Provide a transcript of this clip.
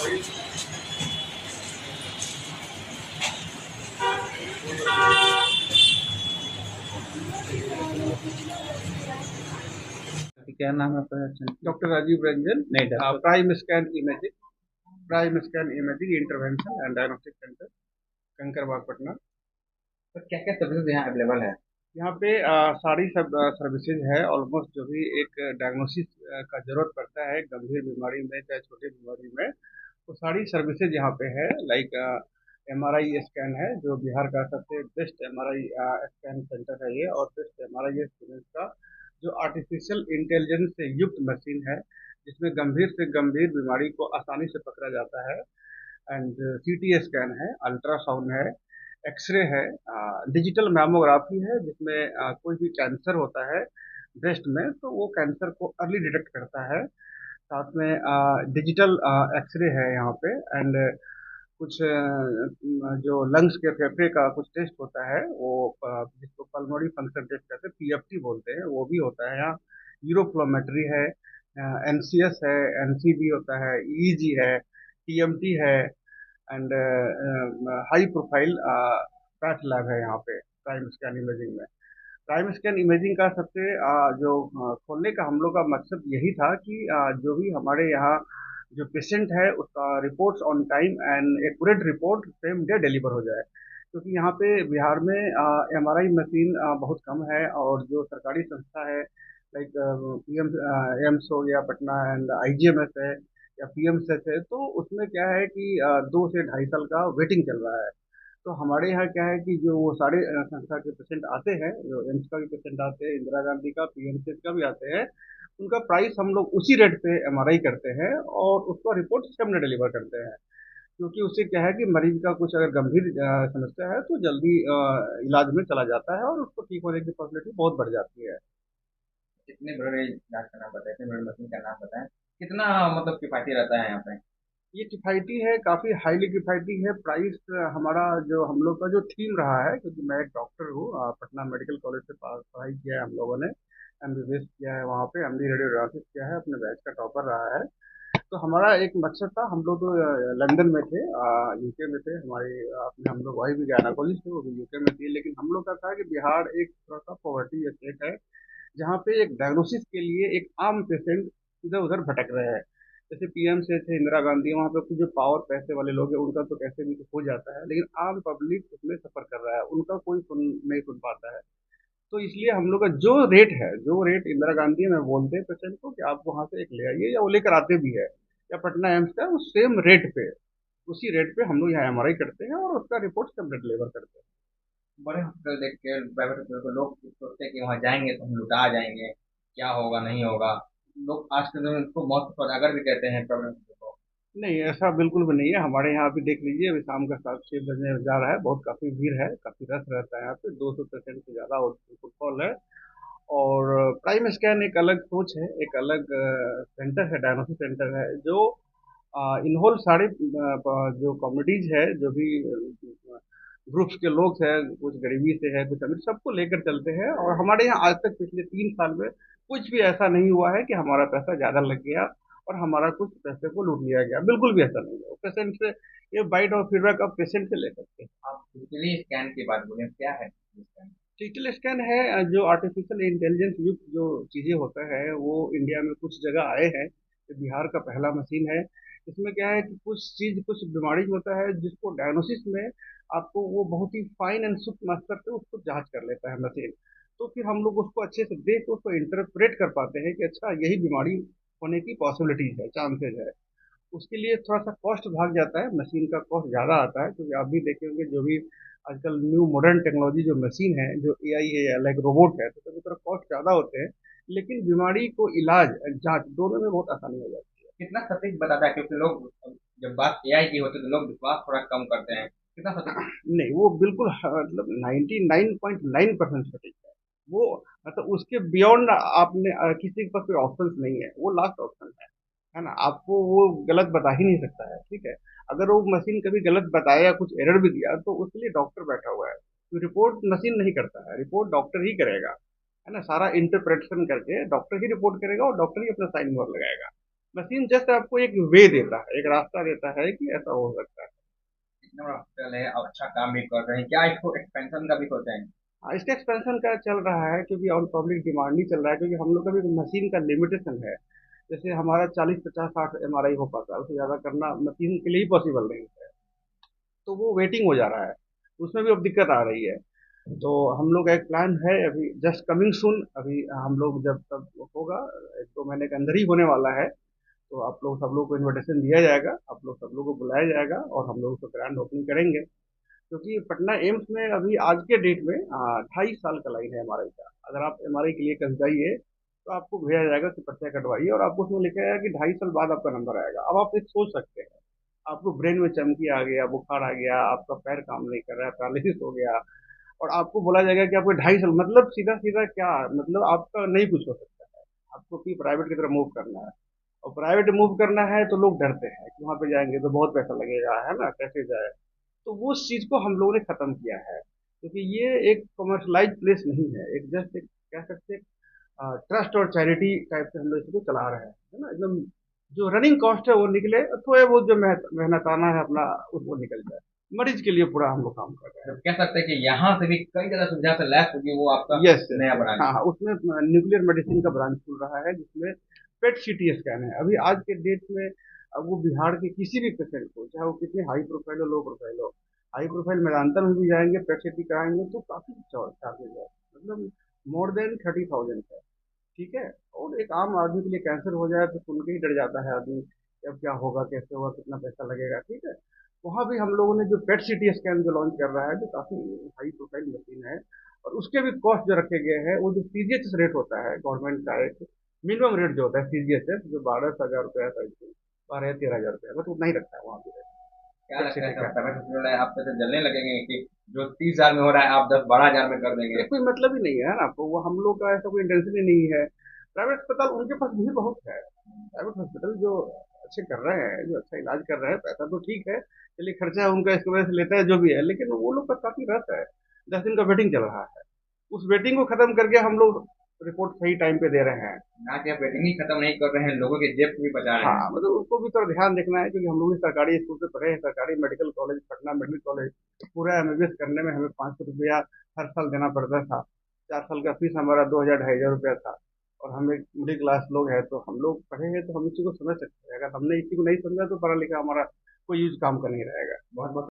क्या नाम है आपका? डॉक्टर राजीव रंजन, नहीं doctor. Prime scan imaging intervention and diagnostic centre, Kankarbagh, Patna. तो क्या क्या सर्विसेज यहाँ अवेलेबल है? यहाँ पे सारी सब सर्विसेज है ऑलमोस्ट। जो भी एक डायग्नोसिस का जरूरत पड़ता है गंभीर बीमारी में चाहे छोटी बीमारी में, वो सारी सर्विसेज यहाँ पे है। लाइक एमआरआई स्कैन है, जो बिहार का सबसे बेस्ट एमआरआई स्कैन सेंटर है ये, और बेस्ट एमआरआई सीमेंस का जो आर्टिफिशियल इंटेलिजेंस से युक्त मशीन है, जिसमें गंभीर से गंभीर बीमारी को आसानी से पकड़ा जाता है। एंड सीटी स्कैन है, अल्ट्रासाउंड है, एक्सरे है, डिजिटल मैमोग्राफी है, जिसमें कोई भी कैंसर होता है ब्रेस्ट में तो वो कैंसर को अर्ली डिटेक्ट करता है। साथ में डिजिटल एक्सरे है यहाँ पे। एंड कुछ जो लंग्स के फेफड़े का कुछ टेस्ट होता है वो जिसको पल्मोनरी फंक्शन टेस्ट कहते हैं, पीएफटी बोलते हैं, वो भी होता है यहाँ। यूरोफ्लोमेट्री है, एनसीएस है, एनसीबी होता है, ईईजी है, टीएमटी है, and high profile path lab है यहाँ पे प्राइम स्कैन इमेजिंग में। प्राइम स्कैन इमेजिंग का सबसे जो खोलने का हम लोग का मकसद यही था कि जो भी हमारे यहाँ जो पेशेंट है उसका reports on time and accurate report same day deliver हो जाए। क्योंकि यहाँ पे बिहार में एमआरआई मशीन बहुत कम है, और जो सरकारी संस्था है लाइक पीएम एम्स हो गया पटना एंड आईजीएमएस है या पीएमसीएच है, तो उसमें क्या है कि 2 से 2.5 साल का वेटिंग चल रहा है। तो हमारे यहाँ क्या है कि जो वो सारे संस्था के पेशेंट आते हैं, जो एम्स का भी पेशेंट आते हैं, इंदिरा गांधी का पीएमसीएच का भी आते हैं, उनका प्राइस हम लोग उसी रेट पे एमआरआई करते हैं और उसका रिपोर्ट सिस्टम में डिलीवर करते हैं। क्योंकि उससे क्या है कि मरीज का कुछ अगर गंभीर समस्या है तो जल्दी इलाज में चला जाता है और उसको ठीक होने की पॉसिबिलिटी बहुत बढ़ जाती है। कितने बड़े जांच का नाम बताए, इतने बड़े मशीन का नाम बताएं। कितना मतलब किफायती रहता है यहाँ पे? ये किफ़ायती है, काफ़ी हाईली किफ़ायती है। प्राइस हमारा जो हम लोग का जो थीम रहा है, क्योंकि मैं एक डॉक्टर हूँ, पटना मेडिकल कॉलेज से पढ़ाई किया है हम लोगों ने, एमबीबीएस किया है वहाँ पे, एमडी रेडियोग्राफिक किया है, अपने बैच का टॉपर रहा है। तो हमारा एक मकसद था, हम लोग लंदन में थे, यूके में थे, हमारी अपने हम लोग वाइफ भी गायनाकोलॉजिस्ट थे, वो भी यूके में थी, लेकिन हम लोग का था कि बिहार एक थोड़ा सा पॉवर्टी स्टेट है, जहाँ पे एक डायग्नोसिस के लिए एक आम पेशेंट इधर उधर भटक रहे हैं। जैसे पीएम से थे इंदिरा गांधी, वहाँ पे कुछ जो पावर पैसे वाले लोग हैं उनका तो कैसे भी हो जाता है, लेकिन आम पब्लिक उसमें सफर कर रहा है, उनका कोई नहीं सुन पाता है। तो इसलिए हम लोग का जो रेट इंदिरा गांधी में बोलते हैं पेशेंट को कि आप वहाँ से एक ले आइए, या वो लेकर आते भी है, या पटना एम्स का उस सेम रेट पे, उसी रेट पे हम लोग यहाँ एमआरआई करते हैं और उसका रिपोर्ट सब डिलीवर करते हैं। बड़े हॉस्पिटल देख के, प्राइवेट हॉस्पिटल को लोग सोचते हैं कि वहाँ जाएंगे तो हम लुटा जाएंगे, क्या होगा नहीं होगा। लोग आज के दिन उसको मौत का सौदागर भी कहते हैं प्राइवेट हॉस्पिटल को। नहीं, ऐसा बिल्कुल भी नहीं है। हमारे यहाँ भी देख लीजिए, अभी शाम का 7-6 बजने जा रहा है, बहुत काफ़ी भीड़ है, काफ़ी रश रहता है यहाँ पे, 200 पेशेंट से ज़्यादा फुटफॉल है। और प्राइम स्कैन एक अलग सोच है, एक अलग सेंटर है, डायग्नोसिस सेंटर है, जो इन्वॉल्व सारे जो कम्युनिटीज है, जो भी ग्रुप्स के लोग हैं, कुछ गरीबी से है, कुछ अमीर, सबको लेकर चलते हैं। और हमारे यहाँ आज तक पिछले 3 साल में कुछ भी ऐसा नहीं हुआ है कि हमारा पैसा ज़्यादा लग गया और हमारा कुछ पैसे को लूट लिया गया, बिल्कुल भी ऐसा नहीं है। पेशेंट से ये बाइट और फीडबैक आप पेशेंट से ले सकते हैं। आप डिजिटली स्कैन की बात बोले, क्या है स्कैन? डिजिटल स्कैन है जो आर्टिफिशियल इंटेलिजेंस युक्त जो चीज़ें होता है, वो इंडिया में कुछ जगह आए हैं। ये बिहार का पहला मशीन है। इसमें क्या है कि कुछ बीमारी होता है जिसको डायग्नोसिस में आपको वो बहुत ही फाइन एंड सूक्ष्म स्तर पे उसको जांच कर लेता है मशीन। तो फिर हम लोग उसको अच्छे से देख के उसको इंटरप्रेट कर पाते हैं कि अच्छा यही बीमारी होने की पॉसिबिलिटीज है, चांसेज है। उसके लिए थोड़ा-सा कॉस्ट भाग जाता है, मशीन का कॉस्ट ज़्यादा आता है, क्योंकि आप भी देखे होंगे जो भी आजकल न्यू मॉडर्न टेक्नोलॉजी जो मशीन है, जो एआई है या लाइक रोबोट है, तो कभी थोड़ा कॉस्ट ज़्यादा होते हैं, लेकिन बीमारी को इलाज, जाँच दोनों में बहुत आसानी हो जाती है। कितना सटीक बताता है, क्योंकि लोग जब बात एआई की होती है तो लोग विश्वास थोड़ा कम करते हैं। कितना सटीक? नहीं, वो बिल्कुल मतलब 99.9% सटीक है। वो मतलब उसके बियॉन्ड आपने किसी के पास कोई ऑप्शंस नहीं है, वो लास्ट ऑप्शन है ना? आपको वो गलत बता ही नहीं सकता है, ठीक है? अगर वो मशीन कभी गलत बताया या कुछ एरर भी दिया तो उसके लिए डॉक्टर बैठा हुआ है। तो रिपोर्ट मशीन नहीं करता है, रिपोर्ट डॉक्टर ही करेगा, है ना? सारा इंटरप्रेटेशन करके डॉक्टर ही रिपोर्ट करेगा और डॉक्टर ही अपना साइन मोहर लगाएगा। मशीन जस्ट आपको एक वे देता है, एक रास्ता देता है कि ऐसा हो सकता है। इतना बड़ा हॉस्पिटल है और अच्छा काम भी कर रहे हैं, क्या इसको एक्सपेंशन का भी सोचा है? हाँ, इसका एक्सपेंशन का चल रहा है क्योंकि और पब्लिक डिमांड ही चल रहा है, क्योंकि हम लोग का भी मशीन का लिमिटेशन है। जैसे हमारा 40 50 60 MRI हो पाता है, उससे ज़्यादा करना मशीन के लिए ही पॉसिबल नहीं है। तो वो वेटिंग हो जा रहा है, उसमें भी अब दिक्कत आ रही है। तो हम लोग का एक प्लान है अभी जस्ट कमिंग सून, अभी हम लोग जब तक होगा 1 2 महीने के अंदर ही होने वाला है। तो आप लोग सब लोग को इनविटेशन दिया जाएगा, आप लोग सब लोग को बुलाया जाएगा और हम लोग उसको ग्रैंड ओपनिंग करेंगे। क्योंकि पटना एम्स में अभी आज के डेट में 2.5 साल का लाइन है एमआरआई का। अगर आप एमआरआई के लिए कल जाइए तो आपको भेजा जाएगा कि पर्चा कटवाइए और आपको उसमें लिखा जाएगा कि 2.5 साल बाद आपका नंबर आएगा। अब आप एक सोच सकते हैं, आपको ब्रेन में चमकी आ गया, बुखार आ गया, आपका पैर काम नहीं कर रहा है, पैरालिसिस हो गया, और आपको बोला जाएगा कि आपको 2.5 साल, मतलब सीधा सीधा क्या मतलब आपका नहीं कुछ हो सकता है। आपको भी प्राइवेट की तरफ मूव करना है, और प्राइवेट मूव करना है तो लोग डरते हैं कि वहां पे जाएंगे तो बहुत पैसा लगेगा, है ना, कैसे जाए। तो वो चीज को हम लोगों ने खत्म किया है, क्योंकि ये एक कमर्शलाइज प्लेस नहीं है, एक जस्ट एक कह सकते हैं ट्रस्ट और चैरिटी टाइप से हम लोग इसको चला रहे हैं, है ना, एकदम। जो रनिंग कॉस्ट है वो निकले, थोड़े बहुत जो मेहनताना है अपना वो निकल जाए, मरीज के लिए पूरा हम लोग काम कर रहे हैं। तो कह सकते हैं कि यहाँ से भी कई ज्यादा सुविधा से लैस होगी वो आपका यस यस नया यस, ब्रांच। हाँ हाँ, उसमें न्यूक्लियर मेडिसिन का ब्रांच खुल रहा है जिसमें पेट सीटी स्कैन है। अभी आज के डेट में अब वो बिहार के किसी भी पेशेंट को, चाहे वो कितने हाई प्रोफाइल हो लो प्रोफाइल हो, हाई प्रोफाइल मेदांता में भी जाएंगे पेट सीटी कराएंगे तो काफी चार्जेज है, मतलब मोर देन 30,000 है। ठीक है। और एक आम आदमी के लिए कैंसर हो जाए तो सुन के ही डर जाता है आदमी कि अब क्या होगा, कैसे होगा, कितना पैसा लगेगा। ठीक है। वहाँ भी हम लोगों ने जो पेट सीटी स्कैन जो लॉन्च कर रहा है, जो काफी हाई प्रोफाइल मशीन है, और उसके भी कॉस्ट जो रखे गए हैं, वो जो सीजीएचएस रेट होता है गवर्नमेंट का, एक मिनिमम रेट जो होता है सीजीएचएस, जो 12,000 रुपया है, 12 या 13 हजार रुपया, बस उतना ही रखा है वहाँ पे क्या पेट लगता है सीटी सर, का। प्राइवेट हॉस्पिटल है आप पैसे जलने लगेंगे कि जो 30 हजार में हो रहा है आप 10 12 हजार में कर ये देंगे? कोई मतलब ही नहीं है ना, आपको वो हम लोग का ऐसा कोई इंटेंशन ही नहीं है। प्राइवेट अस्पताल उनके पास भीड़ बहुत है, प्राइवेट हॉस्पिटल जो अच्छे कर रहे हैं, जो अच्छा इलाज कर रहे हैं, पैसा तो ठीक है, चलिए खर्चा उनका इसकी वजह से लेता है जो भी है, लेकिन वो लोग का काफी रस है। 10 दिन का वेटिंग चल रहा है, उस वेटिंग को खत्म करके हम लोग रिपोर्ट सही टाइम पे दे रहे हैं। ना कि आप वेटिंग ही खत्म नहीं कर रहे हैं, लोगों के जेब को भी बचा रहे हैं। हाँ, मतलब उसको भी थोड़ा ध्यान देखना है, क्योंकि हम लोग भी सरकारी स्कूल से पढ़े हैं, सरकारी medical college Patna medical college, पूरा एमबीबीएस करने में हमें 500 रुपया हर साल देना पड़ता था। 4 साल का फीस हमारा 2 हजार 2.5 हजार रुपया था। और हम एक मिडिल क्लास लोग हैं, तो हम लोग पढ़े हैं तो हम इसी को समझ सकते हैं। अगर हमने इसी को नहीं समझा तो पढ़ा लिखा हमारा कोई यूज काम का नहीं रहेगा। बहुत बहुत